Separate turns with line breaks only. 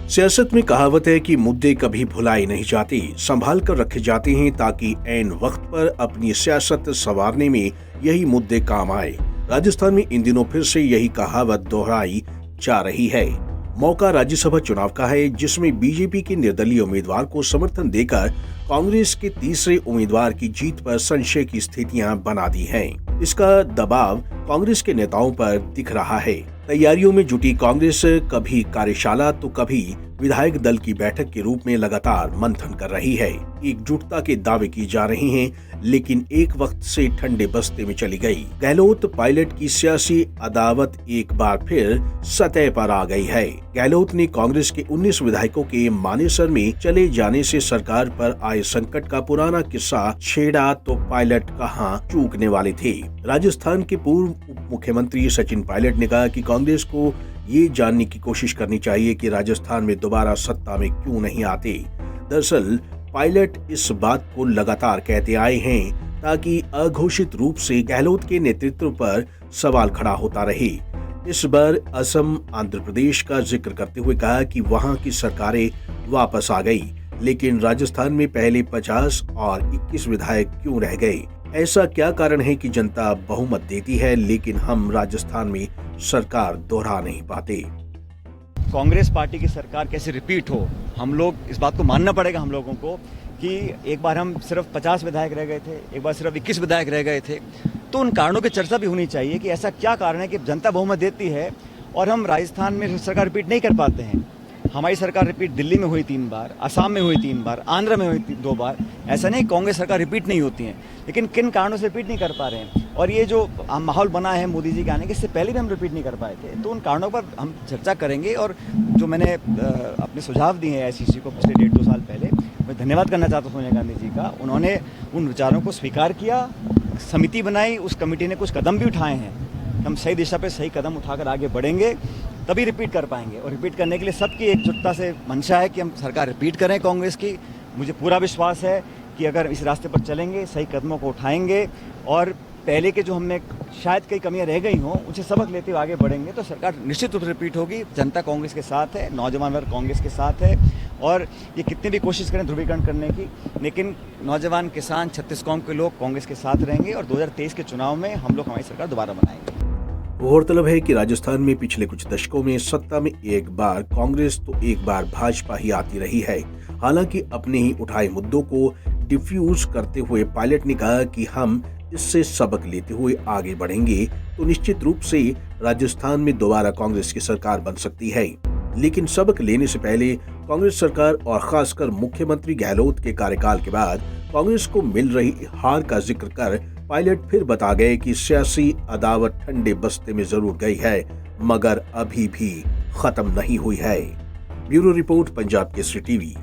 सियासत में कहावत है कि मुद्दे कभी भुलाए नहीं जाते, संभाल कर रखे जाते हैं ताकि ऐन वक्त पर अपनी सियासत संवारने में यही मुद्दे काम आए। राजस्थान में इन दिनों फिर से यही कहावत दोहराई जा रही है। मौका राज्यसभा चुनाव का है, जिसमें बीजेपी के निर्दलीय उम्मीदवार को समर्थन देकर कांग्रेस के तीसरे उम्मीदवार की जीत पर संशय की स्थितियां बना दी हैं। इसका दबाव कांग्रेस के नेताओं पर दिख रहा है। तैयारियों में जुटी कांग्रेस कभी कार्यशाला तो कभी विधायक दल की बैठक के रूप में लगातार मंथन कर रही है। एकजुटता के दावे की जा रहे हैं, लेकिन एक वक्त से ठंडे बस्ते में चली गई। गहलोत पायलट की सियासी अदावत एक बार फिर सतह पर आ गई है। गहलोत ने कांग्रेस के 19 विधायकों के मानेसर में चले जाने से सरकार पर आए संकट का पुराना किस्सा छेड़ा तो पायलट कहां चूकने वाले थे। राजस्थान के पूर्व उप मुख्यमंत्री सचिन पायलट ने कहा कि कांग्रेस को ये जानने की कोशिश करनी चाहिए कि राजस्थान में दोबारा सत्ता में क्यों नहीं आते। दरअसल पायलट इस बात को लगातार कहते आए हैं ताकि अघोषित रूप से गहलोत के नेतृत्व पर सवाल खड़ा होता रहे। इस बार असम, आंध्र प्रदेश का जिक्र करते हुए कहा कि वहां की सरकारें वापस आ गई, लेकिन राजस्थान में पहले 50 और 21 विधायक क्यों रह गए। ऐसा क्या कारण है कि जनता बहुमत देती है लेकिन हम राजस्थान में सरकार दोहरा नहीं पाते।
कांग्रेस पार्टी की सरकार कैसे रिपीट हो, हम लोग इस बात को मानना पड़ेगा हम लोगों को कि एक बार हम सिर्फ 50 विधायक रह गए थे, एक बार सिर्फ 21 विधायक रह गए थे। तो उन कारणों की चर्चा भी होनी चाहिए कि ऐसा क्या कारण है कि जनता बहुमत देती है और हम राजस्थान में सरकार रिपीट नहीं कर पाते हैं। हमारी सरकार रिपीट दिल्ली में हुई 3 बार, असम में हुई 3 बार, आंध्र में हुई 2 बार। ऐसा नहीं कांग्रेस सरकार रिपीट नहीं होती है, लेकिन किन कारणों से रिपीट नहीं कर पा रहे हैं। और ये जो माहौल बना है मोदी जी के आने के, इससे पहले भी हम रिपीट नहीं कर पाए थे। तो उन कारणों पर हम चर्चा करेंगे और जो मैंने अपने सुझाव दिए हैं आईसीसी को पिछले 1.5-2 साल पहले, मैं धन्यवाद करना चाहता हूँ सोनिया गांधी जी का। उन्होंने उन विचारों को स्वीकार किया, समिति बनाई, उस कमेटी ने कुछ कदम भी उठाए हैं। हम सही दिशा पे सही कदम उठाकर आगे बढ़ेंगे तभी रिपीट कर पाएंगे। और रिपीट करने के लिए सबकी एकजुटता से मंशा है कि हम सरकार रिपीट करें कांग्रेस की। मुझे पूरा विश्वास है कि अगर इस रास्ते पर चलेंगे, सही कदमों को उठाएंगे और पहले के जो हमने शायद कई कमियां रह गई हों उनसे सबक लेते हुए आगे बढ़ेंगे तो सरकार निश्चित रूप से रिपीट होगी। जनता कांग्रेस के साथ है, नौजवान वर्ग कांग्रेस के साथ है और ये कितनी भी कोशिश करें ध्रुवीकरण करने की, लेकिन नौजवान, किसान, 36 कौम के लोग कांग्रेस के साथ रहेंगे और 2023 के चुनाव में हम लोग हमारी सरकार दोबारा बनाएंगे।
गौरतलब है कि राजस्थान में पिछले कुछ दशकों में सत्ता में एक बार कांग्रेस तो एक बार भाजपा ही आती रही है। हालांकि अपने ही उठाए मुद्दों को डिफ्यूज करते हुए पायलट ने कहा कि हम इससे सबक लेते हुए आगे बढ़ेंगे तो निश्चित रूप से राजस्थान में दोबारा कांग्रेस की सरकार बन सकती है। लेकिन सबक लेने से पहले कांग्रेस सरकार और खासकर मुख्यमंत्री गहलोत के कार्यकाल के बाद कांग्रेस को मिल रही हार का जिक्र कर पायलट फिर बता गए कि सियासी अदावत ठंडे बस्ते में जरूर गई है, मगर अभी भी खत्म नहीं हुई है। Bureau report, Punjab Kesari TV.